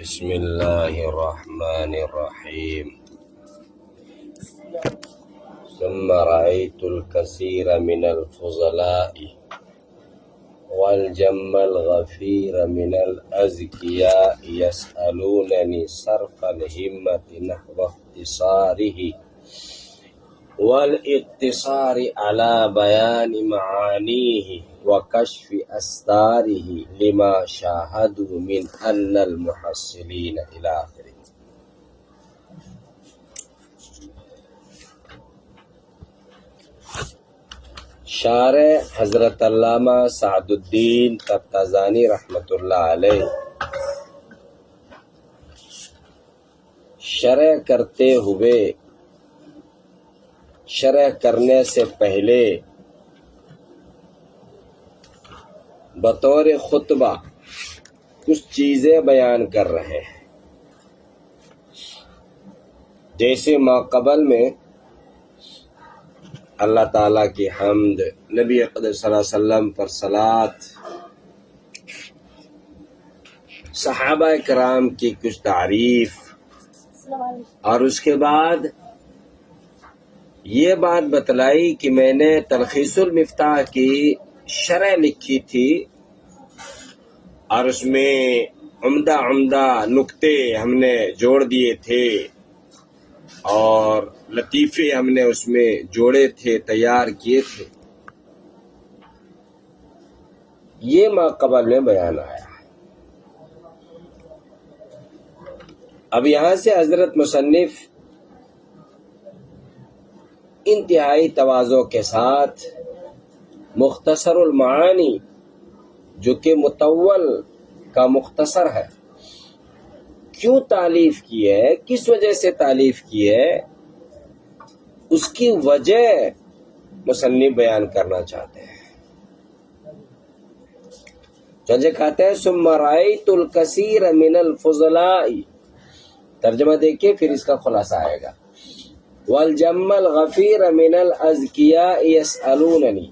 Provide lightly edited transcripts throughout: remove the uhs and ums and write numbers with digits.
بسم الله الرحمن الرحيم. ثم رأيت الكثير من الفضلاء والجم الغفير من الأذكياء يسألونني صرف الهمة نحو اختصاره والاقتصار على بيان معانيه وكشف أستاره لما شاهدوا من أن المحصلين إلى آخره. شارح حضرت علامہ سعد الدین تفتازانی رحمۃ اللہ علیہ شرح کرتے ہوئے شرح کرنے سے پہلے بطور خطبہ کچھ چیزیں بیان کر رہے ہیں، جیسے ماقبل میں اللہ تعالیٰ کی حمد، نبی اقدس صلی اللہ علیہ وسلم پر صلاۃ، صحابہ کرام کی کچھ تعریف، اور اس کے بعد یہ بات بتلائی کہ میں نے تلخیص المفتاح کی شرح لکھی تھی اور اس میں عمدہ نکتے ہم نے جوڑ دیے تھے اور لطیفے ہم نے اس میں جوڑے تھے، تیار کیے تھے. یہ ماقبل میں بیان آیا. اب یہاں سے حضرت مصنف انتہائی تواضع کے ساتھ مختصر المعانی، جو کہ مطول کا مختصر ہے، کیوں تالیف کی ہے، کس وجہ سے تالیف کی ہے، اس کی وجہ مصنف بیان کرنا چاہتے ہیں. چنانچہ کہتے ہیں ثم رأیت الکثیر من الفضلاء، ترجمہ دیکھیے پھر اس کا خلاصہ آئے گا. والجم الغفیر من الاذکیاء یسألوننی،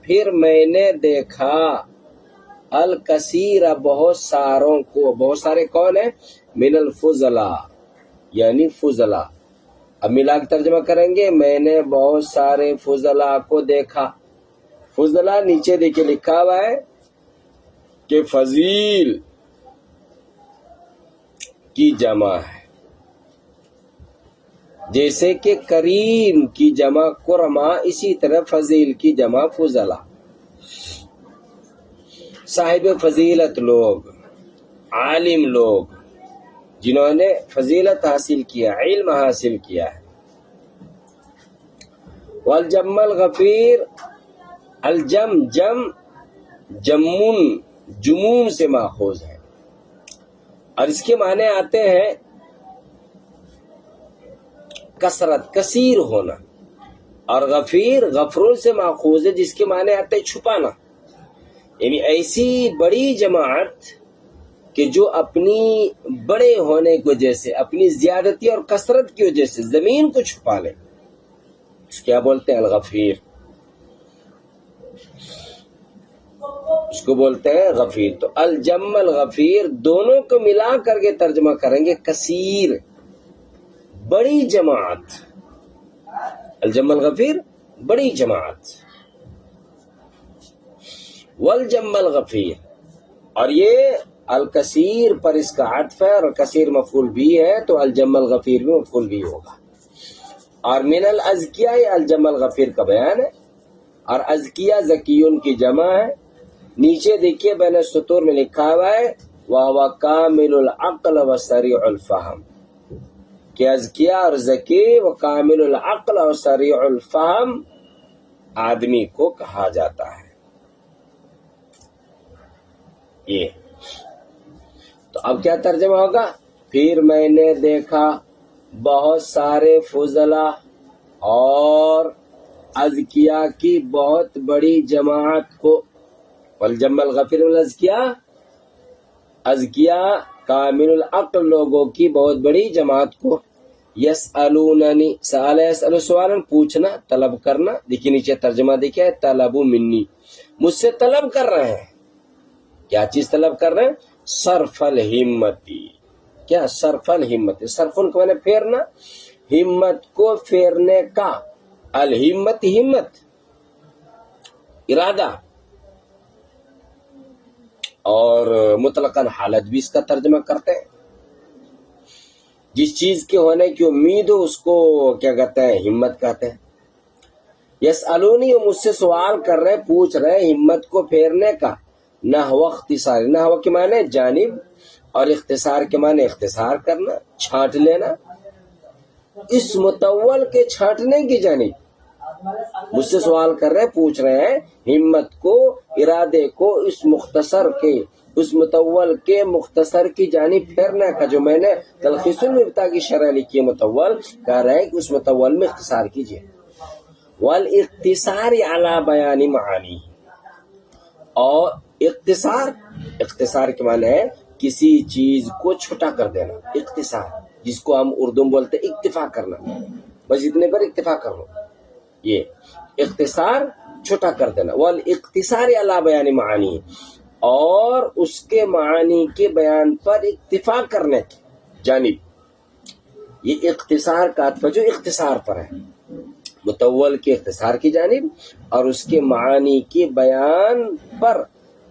پھر میں نے دیکھا الکثیر بہت ساروں کو، بہت سارے کون ہیں؟ من الفضلاء یعنی فضلاء. اب ملا کے ترجمہ کریں گے، میں نے بہت سارے فضلاء کو دیکھا. فضلاء نیچے دیکھیں لکھا ہوا ہے کہ فضیل کی جمع ہے، جیسے کہ کریم کی جمع کرما، اسی طرح فضیل کی جمع فضلاء. صاحب فضیلت لوگ، عالم لوگ، جنہوں نے فضیلت حاصل کیا، علم حاصل کیا ہے. والجم الغفیر، الجم جم جمون، جمون سے ماخوذ ہے اور اس کے معنی آتے ہیں کثرت، کثیر ہونا، اور غفیر غفرون سے ماخوذ ہے جس کے معنی آتے ہیں چھپانا. یعنی ایسی بڑی جماعت کہ جو اپنی بڑے ہونے کی وجہ سے، اپنی زیادتی اور کثرت کی وجہ سے زمین کو چھپا لے، اس کیا بولتے ہیں؟ الغفیر، اس کو بولتے ہیں غفیر. تو الجم الغفیر دونوں کو ملا کر کے ترجمہ کریں گے کثیر، بڑی جماعت. الجم الغفیر بڑی جماعت، والجم الغفیر، اور یہ الکثیر پر اس کا عطف ہے اور کثیر مفعول بھی ہے، تو الجم الغفیر بھی مفعول بھی ہوگا. اور من الازکیاء الجم الغفیر کا بیان ہے، اور ازکیاء زکیون کی جمع ہے. نیچے دیکھیے بین السطور میں لکھا ہوا ہے وَهُوَ كَامِلُ الْعَقْلِ وَسَرِيعُ الْفَهْمِ، کہ ازکیاء اور زکی و کامل العقل اور سریع الفہم آدمی کو کہا جاتا ہے. یہ تو اب کیا ترجمہ ہوگا؟ پھر میں نے دیکھا بہت سارے فضلاء اور ازکیاء کی بہت بڑی جماعت کو. والجم الغفیر الازکیاء، ازکیاء کامل العقل لوگوں کی بہت بڑی جماعت کو. یسألوننی، سأل یسأل سوالاً پوچھنا، طلب کرنا. دیکھیے نیچے ترجمہ دیکھیے طلبوا منی، مجھ سے طلب کر رہے ہیں. کیا چیز طلب کر رہے ہیں؟ صرف الہمتی، کیا صرف الہمت، صرفن کو میں نے پھیرنا، ہمت کو پھیرنے کا، الہمت ہمت ارادہ، اور مطلقاً حالت بھی اس کا ترجمہ کرتے ہیں۔ جس چیز کے ہونے کی امید ہو اس کو کیا کہتے ہیں؟ ہمت کہتے ہیں۔ یسألونی، مجھ سے سوال کر رہے، پوچھ رہے ہمت کو پھیرنے کا، نحو اختصار، نحو کے معنی جانب، اور اختصار کے معنی اختصار کرنا، چھانٹ لینا، اس متول کے چھانٹنے کی جانب مجھ سے سوال کر رہے، پوچھ رہے ہیں ہمت کو، ارادے کو اس مختصر کے، اس متول کے مختصر کی جانب پھیرنے کا، جو میں نے تلخیص المبتاء کی شرح لکھی ہے متول، کہہ رہے ہیں کہ اس متول میں اختصار کیجیے۔ والاختصار علی بیان معانی، اور اختصار کے معنی ہے کسی چیز کو چھوٹا کر دینا، اختصار، جس کو ہم اردو میں بولتے اکتفا کرنا، بس اتنے پر اکتفا کر لو، یہ اختصار چھوٹا کر دینا۔ والاختصار علی بیان معانی، اور اس کے معانی کے بیان پر اکتفا کرنے کی جانب، یہ اختصار کا عطف جو اختصار پر ہے، متول کے اختصار کی جانب اور اس کے معانی کے بیان پر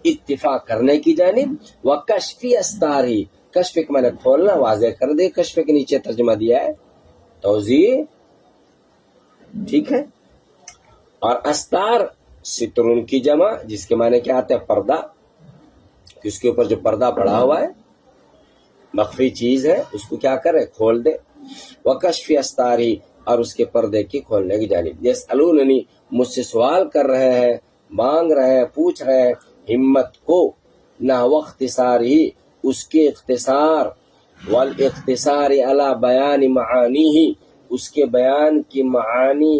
اکتفا کرنے کی جانب، وکشف استاری، کشف کے معنی کھولنا، واضح کر دے، کشف کے نیچے ترجمہ دیا ہے توضیح، ٹھیک ہے۔ اور استار سترون کی جمع، جس کے معنی کیا آتا ہے؟ پردہ، اس کے اوپر جو پردہ پڑا ہوا ہے، مخفی چیز ہے، اس کو کیا کرے؟ کھول دے۔ وکشف استاری، اور اس کے پردے کی کھولنے کی جانب۔ یسألوننی، مجھ سے سوال کر رہے ہیں، مانگ رہے ہیں، پوچھ رہے ہیں ہمت کو، نحو اختصار ہی، اس کے اختصار، والاختصار علی بیان معانی ہی، اس کے بیان کی معانی،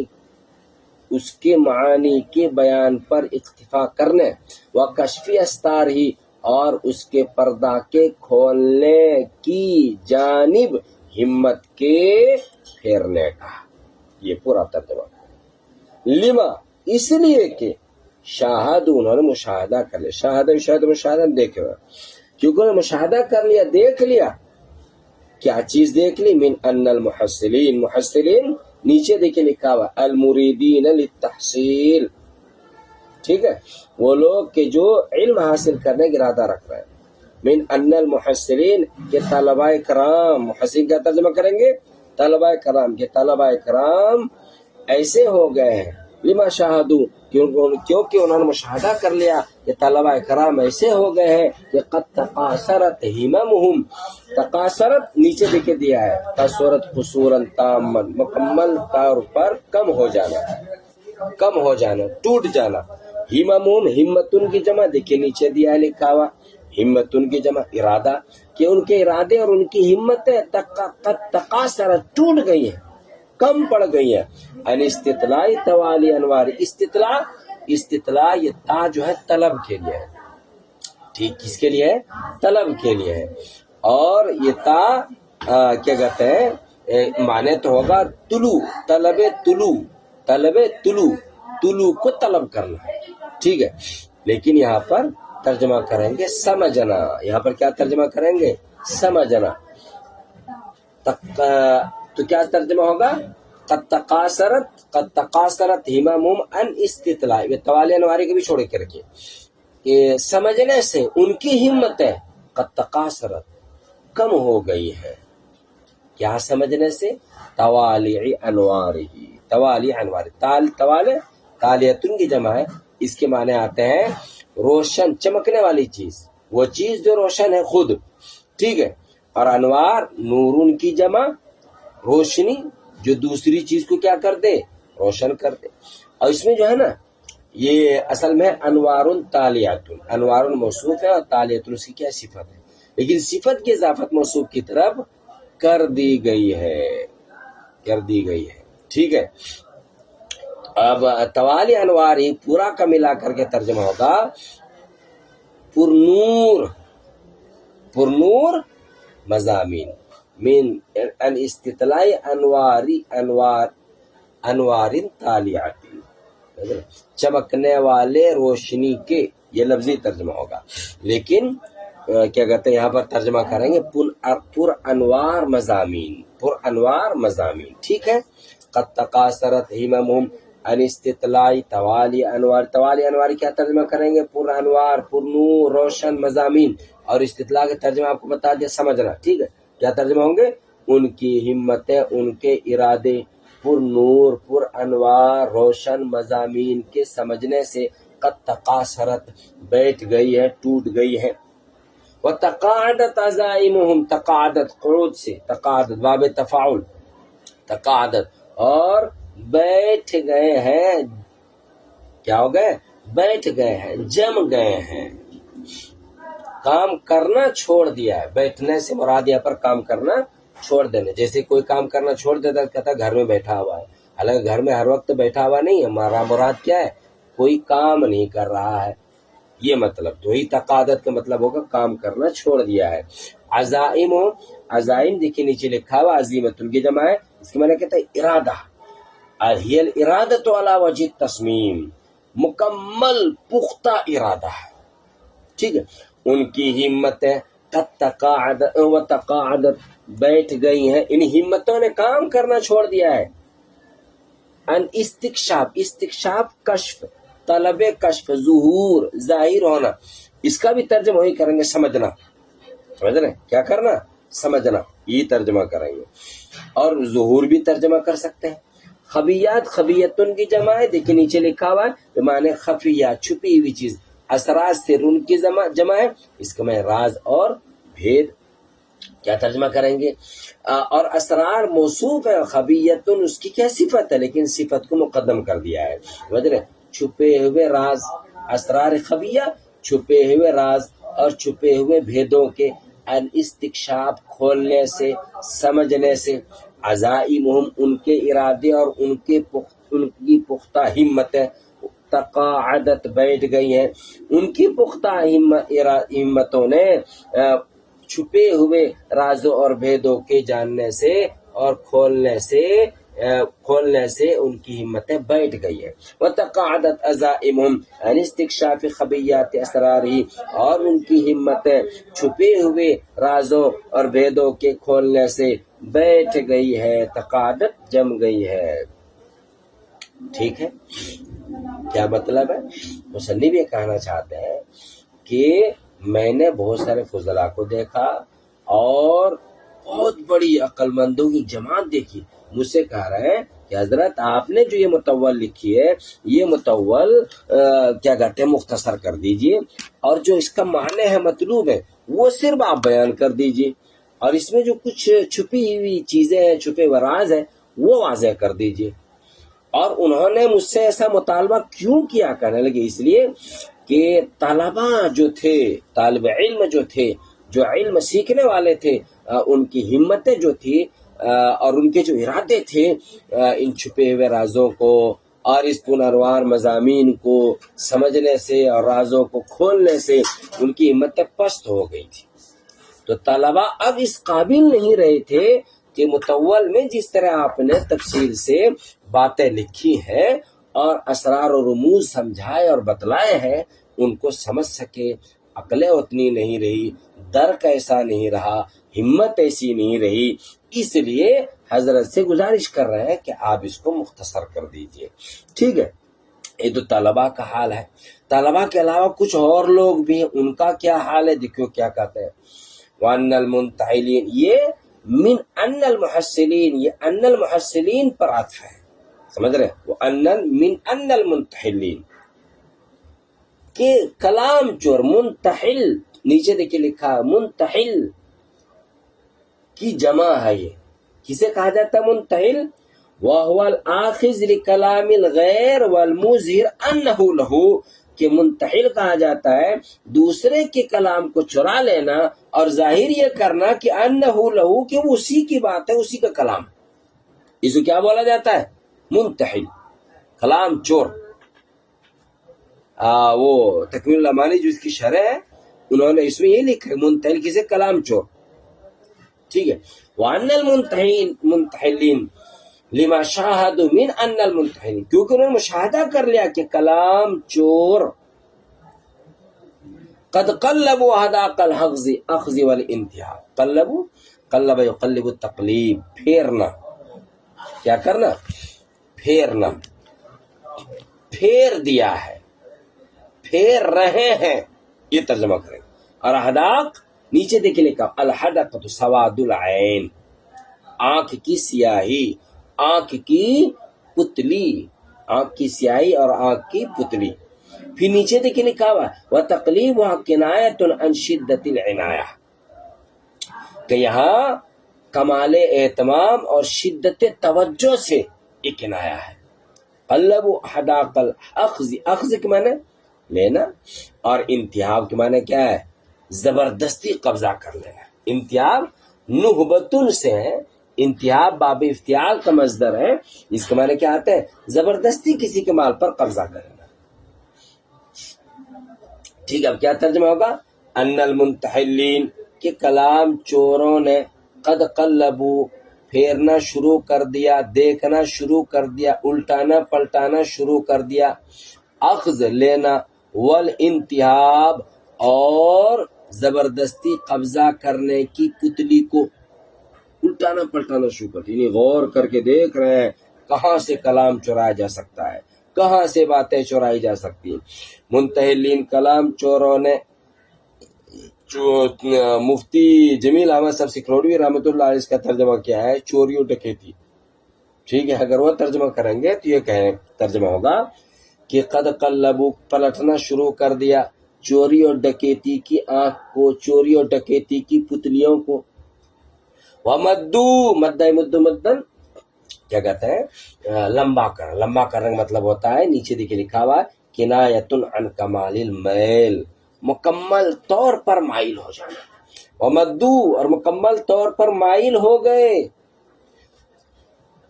اس کے معانی کے بیان پر اکتفا کرنے، وکشف استار ہی، اور اس کے پردہ کے کھولنے کی جانب ہمت کے پھیرنے کا، یہ پورا ترجمہ۔ لما، اس لیے کہ شاہد، انہوں نے مشاہدہ کر لیا، شاہد مشاہدہ دیکھے ہوئے، کیونکہ انہوں نے مشاہدہ کر لیا، دیکھ لیا، کیا چیز دیکھ لی؟ من ان المحصلین، محصلین نیچے دیکھے لکھا ہوا المریدین للتحصیل، ٹھیک ہے، وہ لوگ کہ جو علم حاصل کرنے کا ارادہ رکھ رہے ہیں، من ان المحصلین کے طلبہ کرام، محصلین کا ترجمہ کریں گے طلبہ کرام، کے طلبہ کرام ایسے ہو گئے ہیں، لما شاہدو، کیونکہ انہوں نے مشاہدہ کر لیا کہ طلبہ کرام ایسے ہو گئے ہیں کہ قد تقاصرت ہممہم، تقاصرت نیچے دیکھے دیا ہے، قصرت قصورا تاما، مکمل طور پر کم ہو جانا، کم ہو جانا، ٹوٹ جانا، ہممہم، ہمتن کی جمع دیکھے نیچے دیا ہے لکھا ہوا، ہمتن کی جمع ارادہ، کہ ان کے ارادے اور ان کی ہمتیں قد تقاصرت، ٹوٹ گئی ہیں، کم پڑ گئی ہیں، ان استطلاع توالی انوار، استطلاع یہ تا جو ہے طلب کے لیے ہے، ٹھیک، کس کے لیے ہے؟ طلب کے لیے ہے، اور یہ تا کیا کہتے ہیں؟ معنی تو ہوگا طلوع، طلب طلوع کو طلب کرنا، ٹھیک ہے، لیکن یہاں پر ترجمہ کریں گے سمجھنا، یہاں پر کیا ترجمہ کریں گے؟ سمجھنا، تو کیا ترجمہ ہوگا؟ قد تقاصرت ہممہم ان استطلاع، یہ توالی انواری کے بھی چھوڑ کے رکھیے، کہ سمجھنے سے ان کی ہمتیں قد تقاصرت، کم ہو گئی ہے، کیا سمجھنے سے؟ توالی انواری، توالی انواری، توالی تالیتن کی جمع ہے، اس کے معنی آتے ہیں روشن، چمکنے والی چیز، وہ چیز جو روشن ہے خود، ٹھیک ہے، اور انوار نورن کی جمع، روشنی جو دوسری چیز کو کیا کر دے؟ روشن کر دے، اور اس میں جو ہے نا یہ اصل میں انوار تالیاتن، انوار موصوف ہے اور تالیاتن اس کی کیا صفت ہے، لیکن صفت کی اضافت موصوف کی طرف کر دی گئی ہے، ٹھیک ہے۔ اب توالی انوار ہی پورا کا ملا کر کے ترجمہ ہوگا پرنور مضامین، من ان استطلاع انوار تالیات، چمکنے والے روشنی کے، یہ لفظی ترجمہ ہوگا، لیکن کیا کہتے ہیں یہاں پر ترجمہ کریں گے پر انوار مضامین، پر انوار مضامین، ٹھیک ہے۔ قد تقاصرت ہممہم ان استطلاع توالی انوار، توالی انوار کیا ترجمہ کریں گے؟ پر انوار، پر نور، روشن مضامین، اور استطلاع کے ترجمہ آپ کو بتا دیا، سمجھنا، ٹھیک ہے۔ کیا ترجمہ ہوں گے؟ ان کی ہمتیں، ان کے ارادے پر نور، پر انوار، روشن مضامین کے سمجھنے سے قد تقاصرت بیٹھ گئی ہے، ٹوٹ گئی ہے۔ وتقاعدت عزائمہم، تقاعدت قعود سے، تقاعدت باب تفاعل، تقاعدت، اور بیٹھ گئے ہیں، کیا ہو گئے؟ بیٹھ گئے ہیں، جم گئے ہیں، کام کرنا چھوڑ دیا ہے۔ بیٹھنے سے مراد یہاں پر کام کرنا چھوڑ دینا، جیسے کوئی کام کرنا چھوڑ دیتا ہے، کہتا ہے گھر میں بیٹھا ہوا ہے، حالانکہ گھر میں ہر وقت بیٹھا ہوا نہیں ہے، ہمارا مراد کیا ہے؟ کوئی کام نہیں کر رہا ہے، یہ مطلب تو ہی تقاعدت کا مطلب ہوگا کام کرنا چھوڑ دیا ہے۔ عزائم، عزائم دیکھیے نیچے لکھا ہوا عزیمت کی جمع ہے، اس کے معنی کہتا ہے ارادہ، ہی الارادۃ علی وجہ التصمیم، مکمل پختہ ارادہ ہے، ٹھیک ہے۔ ان کی ہمتیں قد تقاعدت و تقاعدت بیٹھ گئی ہیں، ان ہمتوں نے کام کرنا چھوڑ دیا ہے۔ ان استکشاف، استکشاف کشف، طلب کشف، ظہور، ظاہر ہونا، اس کا بھی ترجمہ وہی کریں گے، سمجھنا، سمجھ رہے ہیں؟ کیا کرنا؟ سمجھنا، یہ ترجمہ کریں گے۔ اور ظہور بھی ترجمہ کر سکتے ہیں۔ خبیات، خبیتن کی جمع ہے، دیکھیں نیچے لکھا ہوا ہے، بمعنی خفیہ، چھپی ہوئی چیز۔ اسرار سے ان کی جمع ہے، اس کا میں راز اور بھید، کیا ترجمہ کریں گے؟ اور اسرار موصوف ہے، خبیتن اس کی کیا صفت ہے، لیکن صفت کو مقدم کر دیا ہے، سمجھ رہے؟ چھپے ہوئے راز، اسرار خبیہ، چھپے ہوئے راز اور چھپے ہوئے بھیدوں کے ان استکشاف کھولنے سے، سمجھنے سے۔ عزائمہم ان کے ارادے اور ان کی پختہ ہمتیں تقاعدت بیٹھ گئی ہیں، ان کی پختہ ہمتوں نے چھپے ہوئے رازوں اور بھیدوں کے جاننے سے اور کھولنے سے ان کی ہمتیں بیٹھ گئی ہیں۔ وتقاعدت عزائمہم عن استکشاف خبیات اسرارہ، اور ان کی ہمتیں چھپے ہوئے رازوں اور بھیدوں کے کھولنے سے بیٹھ گئی ہے، تقاعدت جم گئی ہے، ٹھیک ہے۔ کیا مطلب ہے؟ مصنف یہ کہنا چاہتے ہیں کہ میں نے بہت سارے فضلاء کو دیکھا اور بہت بڑی عقل مندوں کی جماعت دیکھی، مجھ سے کہہ رہے ہیں کہ حضرت آپ نے جو یہ متول لکھی ہے، یہ متول کیا کہتے ہیں مختصر کر دیجئے، اور جو اس کا معنی ہے، مطلوب ہے، وہ صرف آپ بیان کر دیجئے، اور اس میں جو کچھ چھپی ہوئی چیزیں ہیں، چھپے ہوئے راز ہیں، وہ واضح کر دیجئے۔ اور انہوں نے مجھ سے ایسا مطالبہ کیوں کیا؟ کہنے لگے اس لیے کہ طلبہ جو تھے، طالب علم جو تھے، جو علم سیکھنے والے تھے، ان کی ہمتیں جو تھی اور ان کے جو ارادے تھے، ان چھپے ہوئے رازوں کو اور اس پنروار مضامین کو سمجھنے سے اور رازوں کو کھولنے سے ان کی ہمتیں پست ہو گئی تھی۔ تو طلبہ اب اس قابل نہیں رہے تھے کہ متول میں جس طرح آپ نے تفصیل سے باتیں لکھی ہیں اور اسرار و رموز سمجھائے اور بتلائے ہیں، ان کو سمجھ سکے، عقلیں اتنی نہیں رہی، درک ایسا نہیں رہا، ہمت ایسی نہیں رہی، اس لیے حضرت سے گزارش کر رہے ہیں کہ آپ اس کو مختصر کر دیجئے، ٹھیک ہے۔ یہ تو طلبہ کا حال ہے۔ طلبہ کے علاوہ کچھ اور لوگ بھی ہیں، ان کا کیا حال ہے؟ دیکھو کیا کہتے ہیں، وَأَنَّ الْمُنْتَحِلِينَ، یہ من ان المحصلین، یہ ان المحصلین پر عطف ہے، سمجھ رہے؟ وَأَنَّ من ان المنتحلین، کہ کلام چور، منتحل، نیچے دیکھیں لکھا ہے منتحل کی جمع ہے، یہ کسے کہا جاتا ہے منتحل؟ وَهُوَ الْآخِذُ لِكَلَامِ الْغَيْرِ وَالْمُظْهِرُ أَنَّهُ لَهُ، کہ منتحل کہا جاتا ہے دوسرے کے کلام کو چرا لینا اور ظاہر یہ کرنا کہ انہ لہو، کہ وہ اسی کی بات ہے، اسی کا کلام، اسے کیا بولا جاتا ہے؟ منتحل، کلام چور۔ وہ تکمیل الامانی جو اس کی شرح ہے، انہوں نے اس میں یہ لکھا ہے منتحل کسے؟ کلام چور، ٹھیک ہے۔ وَأَنَّ الْمُنْتَحِلِينَ لِمَا شَاهَدُوا مِنْ أَنَّ الْمُنْتَحِلِينَ، کیونکہ انہوں نے مشاہدہ کر لیا کہ کلام چور قد قلبوا حداق الاخذ والانتہا. قلب یقلب التقلیب، پھیرنا، کیا کرنا؟ پھیرنا، پھیر دیا ہے، پھیر رہے ہیں، یہ ترجمہ کریں. اور حداق نیچے دیکھیں لکھا الحدقۃ سواد العین، آنکھ کی سیاہی، آنکھ کی پتلی، آنکھ کی سیاہی اور آنکھ کی پتلی. پھر نیچے دیکھیں لکھا ہوا وَتَقْلِيبُهَا كِنَایَةٌ عَنْ شِدَّةِ الْعِنَایَةِ، کہ یہاں کمال اہتمام اور شدت توجہ سے ایک کنایا ہے. قلب حداق الاخذ، اخذ کے معنی لینا، اور انتہاب کے معنی کیا ہے؟ زبردستی قبضہ کر لینا. انتہاب نہبتن سے ہے، انتہاب باب افتعال کا مصدر ہے، اس کے معنی کیا آتے ہیں؟ زبردستی کسی کے مال پر قبضہ کرنا. ٹھیک ہے، اب کیا ترجمہ ہوگا؟ ان المنتحلین، کہ کلام چوروں نے قد قلبو، پھیرنا شروع کر دیا، دیکھنا شروع کر دیا، الٹانا پلٹانا شروع کر دیا، اخذ لینا، والانتہاب اور زبردستی قبضہ کرنے کی پتلی کو الٹانا پلٹانا شروع کر دیا. یعنی غور کر کے دیکھ رہے ہیں کہاں سے کلام چرایا جا سکتا ہے، کہاں سے باتیں چرائی جا سکتی ہیں. منتحلین کلام چوروں نے، مفتی جمیل احمد صاحب سکھروڑوی رحمۃ اللہ علیہ، اس کا ترجمہ کیا ہے؟ چوری و ڈکیتی. ٹھیک ہے، اگر وہ ترجمہ کریں گے تو یہ کہیں ترجمہ ہوگا کہ قد قلبو، پلٹنا شروع کر دیا، چوری اور ڈکیتی کی آنکھ کو، چوری اور ڈکیتی کی پتلیوں کو. ومدو، مدہ مد مدن کیا کہتے ہیں؟ لمبا کرنا. لمبا کرنے کا مطلب ہوتا ہے، نیچے دیکھے لکھا ہوا کنایۃ عن کمال المیل، مکمل طور پر مائل ہو جانا. ومدو، اور مکمل طور پر مائل ہو گئے،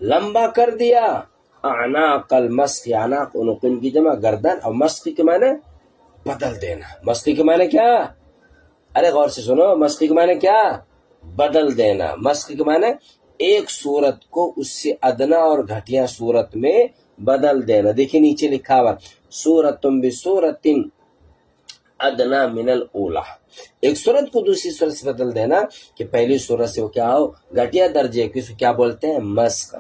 لمبا کر دیا. اعناق المسخ، اعناق عنقن کی جمع گردن، اور مسخ کے معنی بدل دینا. مسخ کے معنی کیا؟ ارے غور سے سنو، مسخ کے معنی کیا؟ بدل دینا. مسخ کے معنی ایک صورت کو اس سے ادنا اور گھٹیا صورت میں بدل دینا. دیکھیں نیچے لکھا ہوا صورتم بصورت ادنا من الاولی، ایک صورت کو دوسری صورت سے بدل دینا کہ پہلی صورت سے وہ کیا ہو؟ گھٹیا درجے کی، اس کو کیا بولتے ہیں؟ مسخ.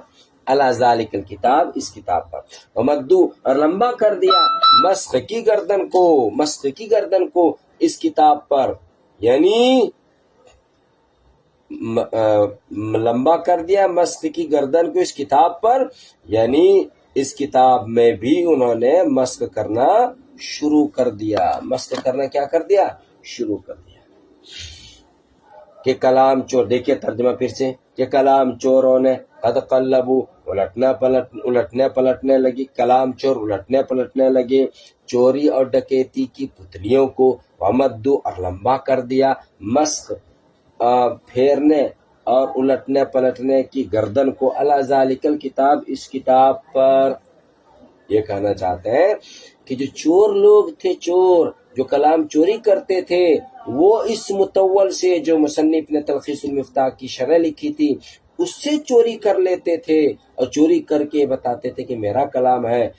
علی ذالک الکتاب، اس کتاب پر. ومدو، اور لمبا کر دیا مسخ کی گردن کو، مسخ کی گردن کو اس کتاب پر، یعنی لمبا کر دیا مسخ کی گردن کو اس کتاب پر، یعنی اس کتاب میں بھی انہوں نے مسخ کرنا شروع کر دیا. مسخ کرنا کیا کر دیا؟ شروع کر دیا. کہ کلام چور، دیکھیے ترجمہ پھر سے، کہ کلام چوروں نے قد قلبو، الٹنے پلٹنے لگی، کلام چور الٹنے پلٹنے لگے چوری اور ڈکیتی کی پتلیوں کو. ومدو، اور لمبا کر دیا مسخ، پھیرنے اور الٹنے پلٹنے کی گردن کو، علی ذالک الکتاب، اس کتاب پر. یہ کہنا چاہتے ہیں کہ جو چور لوگ تھے، چور جو کلام چوری کرتے تھے، وہ اس متول سے جو مصنف نے تلخیص المفتاح کی شرح لکھی تھی اس سے چوری کر لیتے تھے، اور چوری کر کے بتاتے تھے کہ میرا کلام ہے.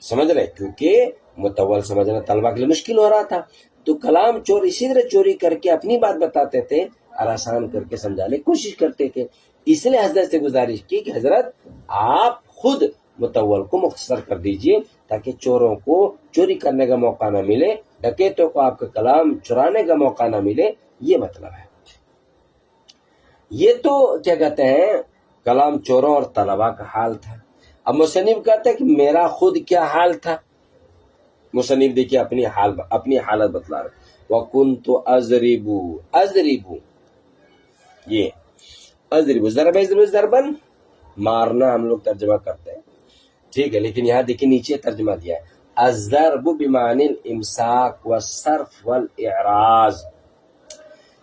سمجھ رہے؟ کیونکہ متول سمجھنا طلبہ کے لیے مشکل ہو رہا تھا، تو کلام چور اسی طرح چوری کر کے اپنی بات بتاتے تھے اور آسان کر کے سمجھانے کی کوشش کرتے تھے. اس لیے حضرت سے گزارش کی کہ حضرت آپ خود متول کو مختصر کر دیجئے تاکہ چوروں کو چوری کرنے کا موقع نہ ملے، ڈکیتوں کو آپ کا کلام چرانے کا موقع نہ ملے. یہ مطلب ہے. یہ تو کیا کہتے ہیں کلام چوروں اور طلباء کا حال تھا. اب مصنف کہتا ہے کہ میرا خود کیا حال تھا. مصنف دیکھیے اپنی حالت بتلا رہے. وَكُنْتُ أَضْرِبُ، یہ اضرب ضربن مارنا ہم لوگ ترجمہ کرتے ہیں، ٹھیک ہے، لیکن یہاں دیکھیں نیچے ترجمہ دیا ہے الضرب بمعنی الامساک والصرف والاعراض.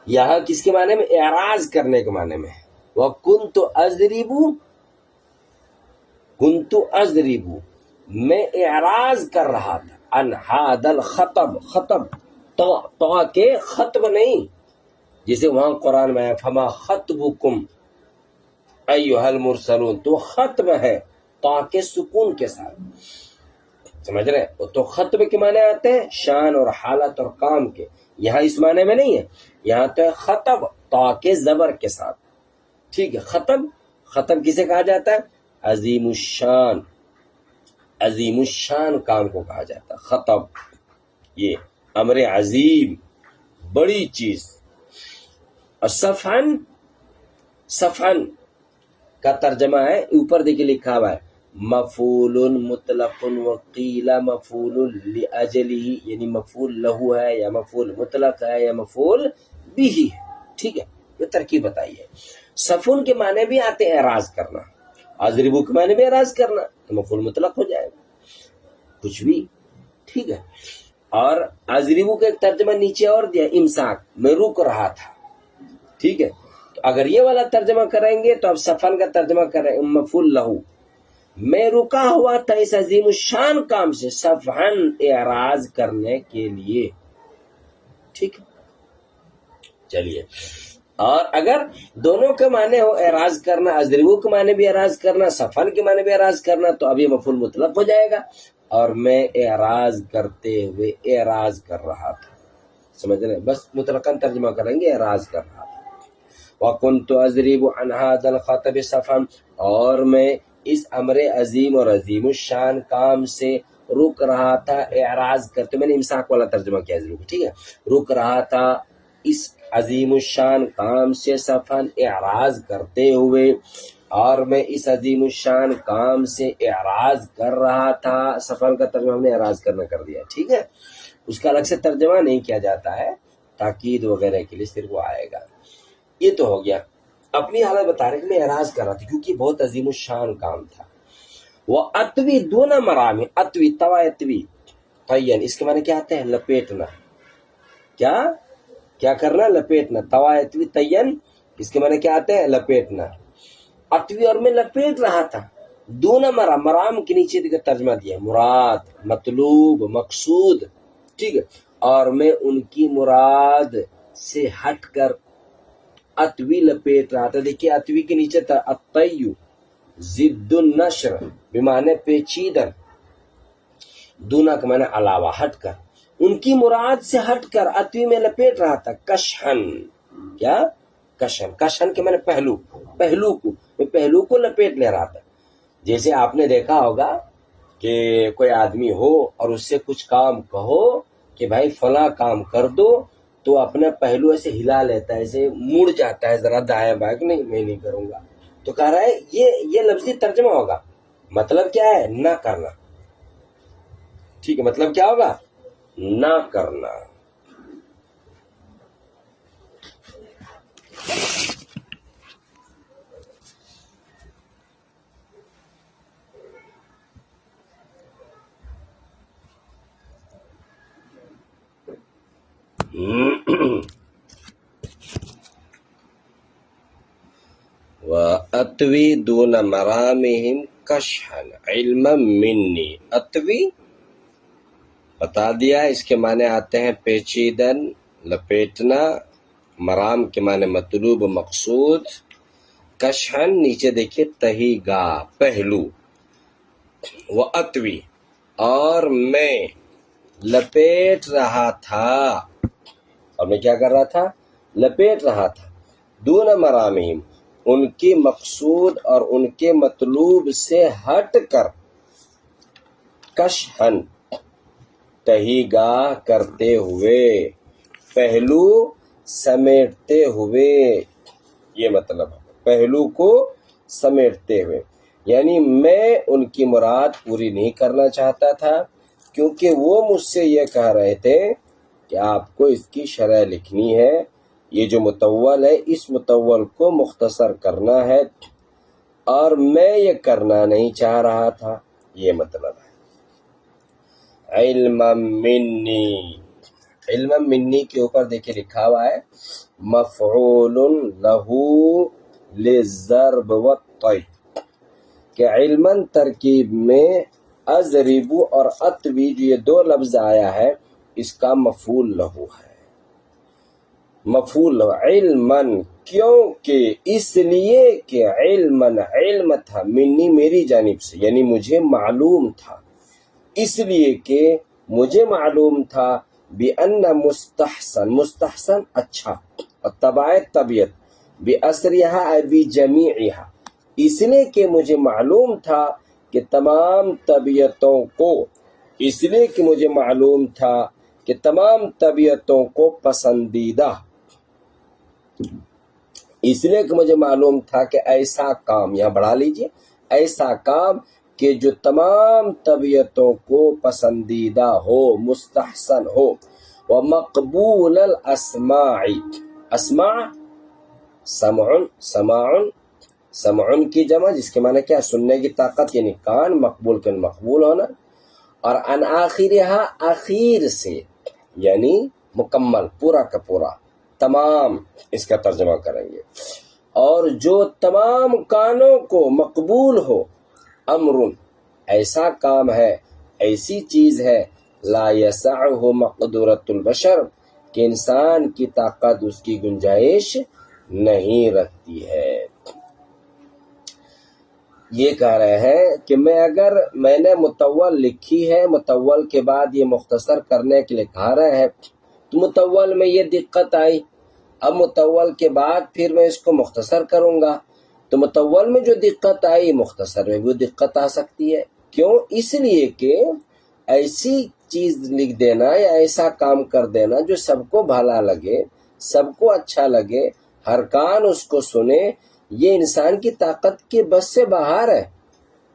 یہاں کس کے معنی میں؟ اعراض کرنے کے معنی میں. وَكُنْتُ أَضْرِبُ، میں اعراض کر رہا تھا. عن هذا الخطب، خطب تو کے خطب نہیں، جسے وہاں قرآن میں فما خطبکم ایھا المرسلون، تو خطب ہے تو کے سکون کے ساتھ. سمجھ رہے ہیں؟ تو خطب کے معنی آتے ہیں شان اور حالت اور کام کے، یہاں اس معنی میں نہیں ہے، یہاں تو ہے خطب تا کے زبر کے ساتھ، ٹھیک ہے۔ خطب، خطب کسے کہا جاتا ہے؟ عظیم الشان، عظیم الشان کام کو کہا جاتا ہے خطب، یہ امر عظیم، بڑی چیز۔ اور صفحن، صفحن کا ترجمہ ہے، اوپر دیکھیں لکھا ہوا ہے مفعول مطلق وقیل مفعول لاجلہ، یعنی مفعول لہو ہے یا مفعول مطلق ہے یا مفعول بھی ہے، ٹھیک ہے، یہ ترکیب بتائیے۔ صفن کے معنی بھی آتے ہیں اعراض کرنا، اضربو کے معنی بھی اعراض کرنا، تو مفعول مطلق ہو جائے گا، کچھ بھی، ٹھیک ہے۔ اور اضربو کا ایک ترجمہ نیچے اور دیا امساک، میں رک رہا تھا، ٹھیک ہے۔ تو اگر یہ والا ترجمہ کریں گے تو اب صفن کا ترجمہ کریں مفعول لہو، میں رکا ہوا تھا اس عظیم الشان کام سے، صفحن اعراض کرنے کے لیے، ٹھیک ہے۔ چلیے، اور اگر دونوں کے معنی ہو اعراض کرنا، اضربو کے معنی بھی اعراض کرنا، صفن کے معنی بھی اعراض کرنا، تو اب یہ مفعول مطلق ہو جائے گا، اور میں اعراض کرتے ہوئے اعراض کر رہا تھا، سمجھ رہے ہیں؟ بس مطلقاً ترجمہ کریں گے اعراض کر رہا تھا۔ وَكُنْتُ أَضْرِبُ عَنْ هَذَا الْخَطَبِ صَفًا، اور میں اس امر عظیم اور عظیم الشان کام سے رک رہا تھا اعراض کرتے، میں نے امساک والا ترجمہ کیا ضرور، ٹھیک ہے، رک رہا تھا اس عظیم الشان کام سے صفن اعراض کرتے ہوئے، اور میں اس عظیم الشان کام سے اعراض کر رہا تھا، صفن کا ترجمہ ہم نے اعراض کرنا کر دیا، ٹھیک ہے، اس کا الگ سے ترجمہ نہیں کیا جاتا ہے، تاکید وغیرہ کے لیے صرف وہ آئے گا۔ یہ تو ہو گیا، اپنی حالت بتا رہے کہ میں اعراض کر رہا تھا کیونکہ بہت عظیم الشان کام تھا۔ وہ اتوی دون مرام، اتوی توا اتوی طین، اس کے معنی کیا آتے ہیں؟ لپیٹنا، کیا کیا کرنا؟ لپیٹنا، توا اتوی طین، اس کے معنی کیا آتے ہیں؟ لپیٹنا، اتوی اور میں لپیٹ رہا تھا، دون مرام، مرام کے نیچے دیکھا ترجمہ دیا مراد، مطلوب، مقصود، ٹھیک ہے، اور میں ان کی مراد سے ہٹ کر اتوی لپیٹ رہا تھا۔ دیکھیے اتوی کے نیچے تھا الطیو ضد النشر بمعنی پیچیدن، دونا کا معنی علاوہ، ہٹ کر، ان کی مراد سے ہٹ کر اتوی میں لپیٹ رہا تھا، کشحن، کیا؟ کشن، کشن کے معنی پہلو، پہلو کو، میں پہلو کو لپیٹ لے رہا تھا۔ جیسے آپ نے دیکھا ہوگا کہ کوئی آدمی ہو اور اس سے کچھ کام کہو کہ بھائی فلاں کام کر دو، تو اپنا پہلو ایسے ہلا لیتا ہے، ایسے مڑ جاتا ہے ذرا دائیں بائیں، نہیں میں نہیں کروں گا، تو کہہ رہا ہے یہ لفظی ترجمہ ہوگا، مطلب کیا ہے؟ نہ کرنا، ٹھیک ہے، مطلب کیا ہوگا؟ نہ کرنا۔ وَأَتْوِي دُونَ مَرَامِهِمْ كَشْحًا عِلْمًا مِّنِّي، اتوی بتا دیا، اس کے معنی آتے ہیں پیچیدن، لپیٹنا، مرام کے معنی مطلوب، مقصود، کشحن نیچے دیکھیے تہی گا، پہلو، وَأَتْوِي اور میں لپیٹ رہا تھا، اور میں کیا کر رہا تھا؟ لپیٹ رہا تھا، دون مرامہم ان کی مقصود اور ان کے مطلوب سے ہٹ کر، کشحن تہی گاہ کرتے ہوئے، پہلو سمیٹتے ہوئے، یہ مطلب ہے پہلو کو سمیٹتے ہوئے، یعنی میں ان کی مراد پوری نہیں کرنا چاہتا تھا، کیونکہ وہ مجھ سے یہ کہہ رہے تھے کہ آپ کو اس کی شرح لکھنی ہے، یہ جو مطول ہے اس مطول کو مختصر کرنا ہے، اور میں یہ کرنا نہیں چاہ رہا تھا، یہ مطلب ہے۔ علم منی، علم منی کے اوپر دیکھیں لکھا ہوا ہے مفعول لہو للضرب والطی، کہ علماً ترکیب میں اضربو اور اتوی جو یہ دو لفظ آیا ہے اس کا مفعول لہو ہے، مفعول لہو، علماً کیونکہ اس لیے کہ علماً علم تھا، منی میری جانب سے، یعنی مجھے معلوم تھا، اس لیے کہ مجھے معلوم تھا بأن مستحسن، مستحسن اچھا، اور طبیعت بأسرها أي بجميعها، اس لیے کہ مجھے معلوم تھا کہ تمام طبیعتوں کو، اس لیے کہ مجھے معلوم تھا کہ تمام طبیعتوں کو پسندیدہ، اس لیے کہ مجھے معلوم تھا کہ ایسا کام، یہاں بڑھا لیجئے، ایسا کام کہ جو تمام طبیعتوں کو پسندیدہ ہو، مستحسن ہو، ومقبول الاسماع، اسماع سمع، سمع کی جمع جس کے معنی کیا، سننے کی طاقت یعنی کان، مقبول کا مقبول ہونا، اور ان آخرها، آخر سے یعنی مکمل، پورا کا پورا، تمام، اس کا ترجمہ کریں گے، اور جو تمام کانوں کو مقبول ہو، امر ایسا کام ہے، ایسی چیز ہے، لا یسعہ مقدورۃ البشر کہ انسان کی طاقت اس کی گنجائش نہیں رکھتی ہے۔ یہ کہہ رہے ہیں کہ میں نے مطول لکھی ہے، مطول کے بعد یہ مختصر کرنے کے لیے کہا رہے ہیں، تو مطول میں یہ دقت آئی، اب مطول کے بعد پھر میں اس کو مختصر کروں گا، تو مطول میں جو دقت آئی مختصر میں وہ دقت آ سکتی ہے۔ کیوں؟ اس لیے کہ ایسی چیز لکھ دینا یا ایسا کام کر دینا جو سب کو بھلا لگے، سب کو اچھا لگے، ہر کان اس کو سنے، یہ انسان کی طاقت کے بس سے باہر ہے۔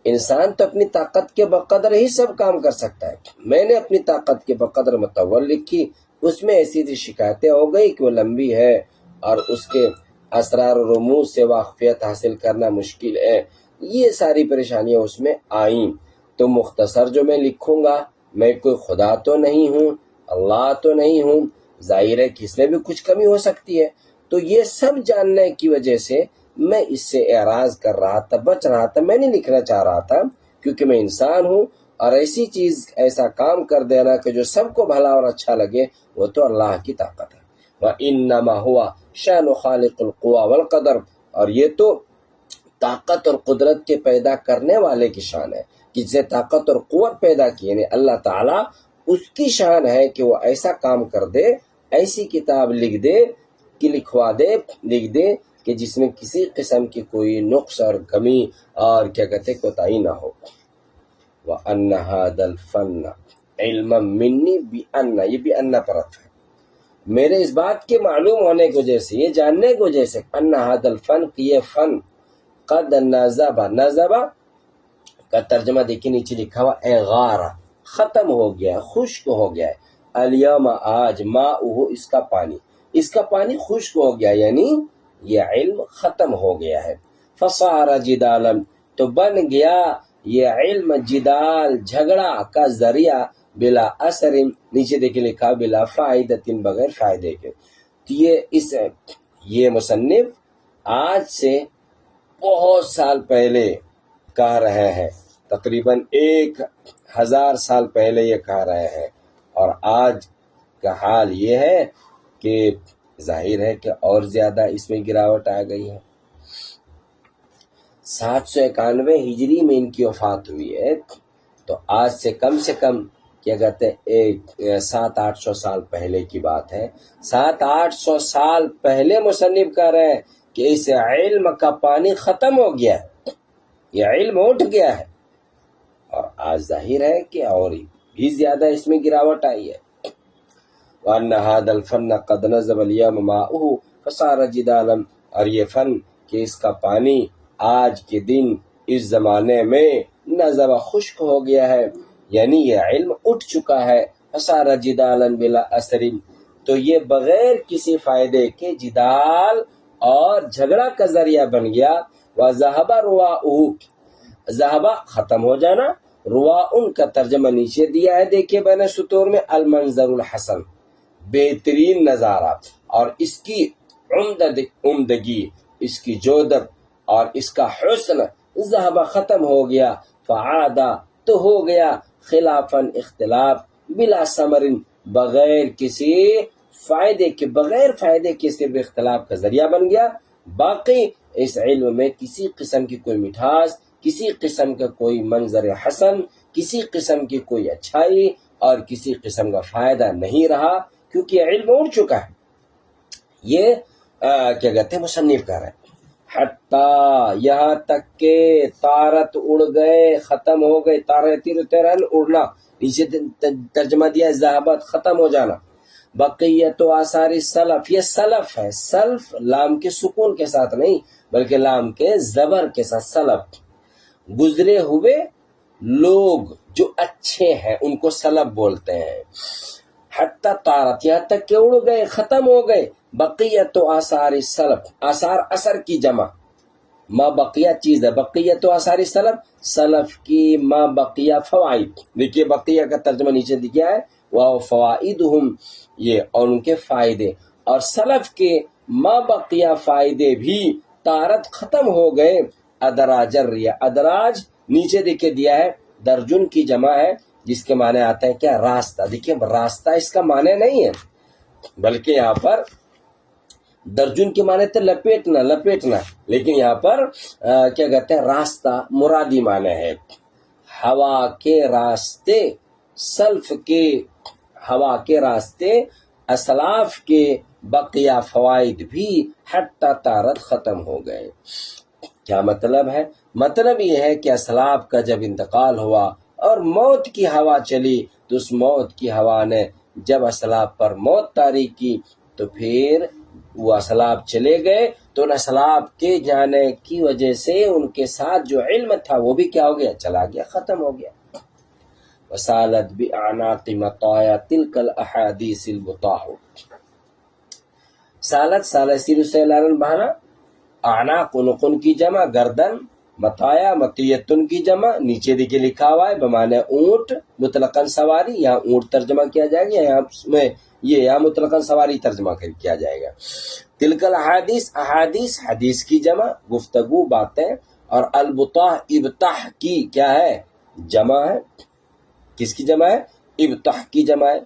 انسان تو اپنی طاقت کے بقدر ہی سب کام کر سکتا ہے۔ میں نے اپنی طاقت کے بقدر مطول لکھی، اس میں ایسی شکایتیں ہو گئی کہ وہ لمبی ہے اور اس کے اسرار و رموز سے واقفیت حاصل کرنا مشکل ہے، یہ ساری پریشانیاں اس میں آئیں، تو مختصر جو میں لکھوں گا، میں کوئی خدا تو نہیں ہوں، اللہ تو نہیں ہوں، ظاہر ہے کہ اس میں بھی کچھ کمی ہو سکتی ہے، تو یہ سب جاننے کی وجہ سے میں اس سے اعراض کر رہا تھا، بچ رہا تھا، میں نہیں لکھنا چاہ رہا تھا، کیونکہ میں انسان ہوں، اور ایسی چیز، ایسا کام کر دینا کہ جو سب کو بھلا اور اچھا لگے، وہ تو اللہ کی طاقت ہے۔ وَإِنَّمَا هُوَ شَأْنُ خَالِقِ الْقُوَى وَالْقَدَرِ، اور یہ تو طاقت اور قدرت کے پیدا کرنے والے کی شان ہے، جس نے طاقت اور قوت پیدا کی، یعنی اللہ تعالیٰ، اس کی شان ہے کہ وہ ایسا کام کر دے، ایسی کتاب لکھ دے، کہ لکھوا دے، لکھ دے کہ جس میں کسی قسم کی کوئی نقص اور کمی اور کیا کہتے کوتاہی نہ ہو۔ وَأَنَّ هَذَا الْفَنَّ عِلْمًا مِّنِّي بِأَنَّ، یہ بِأَنَّ پر عطف ہے، میرے اس بات کے معلوم ہونے کی وجہ سے، یہ جاننے کی وجہ سے، أَنَّ هَذَا الْفَنَّ کہ یہ فن، قد نَزَبَ کا ترجمہ دیکھیں نیچے لکھا ہوا غارہ، ختم ہو گیا، خشک ہو گیا ہے، الیوم آج، ماؤہ اس کا پانی، اس کا پانی خشک ہو گیا، یعنی یہ علم ختم ہو گیا ہے، فصار جدالا تو بن گیا یہ علم جدال، جھگڑا کا ذریعہ، بلا اثر، نیچے دیکھیں لکھا بلا فائدۃ، بغیر فائدے کے۔ تو یہ مصنف آج سے بہت سال پہلے کہہ رہے ہیں، تقریباً 1000 سال پہلے یہ کہہ رہے ہیں، اور آج کا حال یہ ہے کہ ظاہر ہے کہ اور زیادہ اس میں گراوٹ آ گئی ہے۔ 791 ہجری میں ان کی وفات ہوئی ہے، تو آج سے کم کیا کہتے ہیں 700-800 سال پہلے کی بات ہے۔ 700-800 سال پہلے مصنف کہہ رہے ہیں کہ اس علم کا پانی ختم ہو گیا ہے، یہ علم اٹھ گیا ہے، اور آج ظاہر ہے کہ اور بھی زیادہ اس میں گراوٹ آئی ہے۔ وَأَنَّ هَذَا الْفَنَّ قَدْ نَزَبَ الْيَوْمَ مَاؤُهُ فَصَارَ جِدَالًا، اور یہ فن کہ اس کا پانی آج کے دن اس زمانے میں نزب، خشک ہو گیا ہے، یعنی یہ علم اٹھ چکا ہے، فَصَارَ جِدَالًا بِلَا أَثَرٍ، تو یہ بغیر کسی فائدے کے جدال اور جھگڑا کا ذریعہ بن گیا۔ وَذَهَبَ رُوَاؤُهُ، ذہب ختم ہو جانا، رواء کا ترجمہ نیچے دیا ہے، دیکھیے بین سطور میں، المنظر الحسن، بہترین نظارہ، اور اس کی عمدگی، اس کی جودت اور اس کا حسن، ذہب ختم ہو گیا، فعادہ تو ہو گیا، خلافاً اختلاف، بلا ثمر بغیر کسی فائدے کے، بغیر فائدے کے صرف اختلاف کا ذریعہ بن گیا، باقی اس علم میں کسی قسم کی کوئی مٹھاس، کسی قسم کا کوئی منظر حسن، کسی قسم کی کوئی اچھائی اور کسی قسم کا فائدہ نہیں رہا، کیونکہ علم اڑ چکا ہے۔ یہ کیا کہتے ہیں مصنف کہہ رہے ہیں حتیٰ یہاں تک کہ طارت اڑ گئے، ختم ہو گئے، طیرن اڑنا، نیچے ترجمہ دیا ہے ذہابت ختم ہو جانا، بقیت و آثار سلف، یہ سلف ہے، سلف لام کے سکون کے ساتھ نہیں بلکہ لام کے زبر کے ساتھ، سلف گزرے ہوئے لوگ جو اچھے ہیں ان کو سلف بولتے ہیں۔ حتیٰ طارت یہاں تک کہ اڑ گئے، ختم ہو گئے، بقیت و آثار سلف، آثار اثر کی جمع، ما بقیہ چیز ہے، بقیت و آثار سلف، سلف کی ما بقیہ فوائد، دیکھیے بقیہ کا ترجمہ نیچے دیا ہے وَفَوَائِدُهُمْ، یہ اور ان کے فائدے، اور سلف کے ما بقیہ فائدے بھی طارت ختم ہو گئے، ادراج الریا، ادراج نیچے دیکھے دیا ہے درجن کی جمع ہے جس کے معنی آتا ہے کیا راستہ، دیکھیے راستہ اس کا معنی نہیں ہے بلکہ یہاں پر درجن کے معنی تھے لپیٹنا، لیکن یہاں پر کیا کہتے ہیں راستہ مرادی معنی ہے۔ ہوا کے راستے، سلف کے ہوا کے راستے، اسلاف کے بقیہ فوائد بھی حتی طارت ختم ہو گئے۔ کیا مطلب ہے؟ مطلب یہ ہے کہ اسلاف کا جب انتقال ہوا اور موت کی ہوا چلی تو اس موت کی ہوا نے جب اسلاف پر موت طاری کی تو پھر وہ اسلاف چلے گئے، تو ان اسلاف کے جانے کی وجہ سے ان کے ساتھ جو علم تھا وہ بھی کیا ہو گیا؟ چلا گیا، ختم ہو گیا۔ وسالت بأعناق مطایا تلک الاحادیث البطاح، سالت سالسیر سے لارن بہانا، اعناق عنقن کی جمع گردن، مطایا مطیتن کی جمع، نیچے دیکھے لکھا ہوا ہے بمعنی اونٹ مطلقاً سواری، یہاں اونٹ ترجمہ کیا جائے گا، یہاں میں یہ یہاں مطلقاً سواری ترجمہ کیا جائے گا۔ تلک الاحادیث، احادیث حدیث کی جمع، گفتگو باتیں، اور البطاح ابتح کی کیا ہے؟ جمع ہے۔ کس کی جمع ہے؟ ابتح کی جمع ہے۔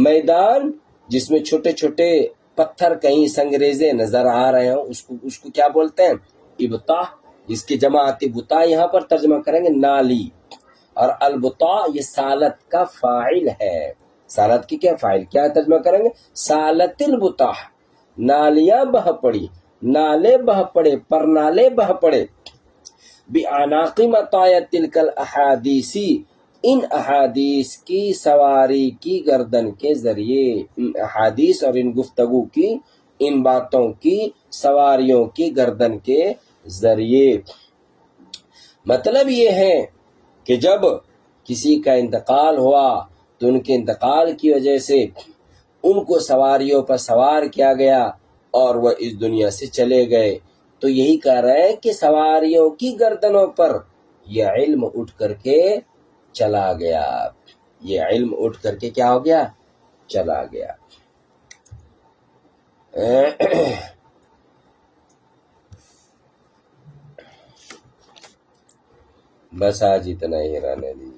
میدان جس میں چھوٹے چھوٹے پتھر کہیں سنگریزے نظر آ رہے ہوں اس کو کیا بولتے ہیں؟ ابتح، جس کی جمع آتی بتا، یہاں پر ترجمہ کریں گے نالی، اور البطاء یہ سالت کا فاعل ہے، سالت کی کیا فاعل، کیا ترجمہ کریں گے؟ سالت البطاح، نالیاں بہ پڑی، نالے بہ پڑے، پر نالے بہ پڑے، بِأَعْنَاقِ مَطَايَا تِلْكَ الْأَحَادِيثِ، ان احادیث کی سواری کی گردن کے ذریعے، ان احادیث اور ان گفتگو کی، ان باتوں کی سواریوں کی گردن کے ذریعے۔ مطلب یہ ہے کہ جب کسی کا انتقال ہوا تو ان کے انتقال کی وجہ سے ان کو سواریوں پر سوار کیا گیا اور وہ اس دنیا سے چلے گئے، تو یہی کہہ رہے ہیں کہ سواریوں کی گردنوں پر یہ علم اٹھ کر کے چلا گیا، یہ علم اٹھ کر کے کیا ہو گیا؟ چلا گیا۔ بس آج اتنا ہی رہنے دیجیے۔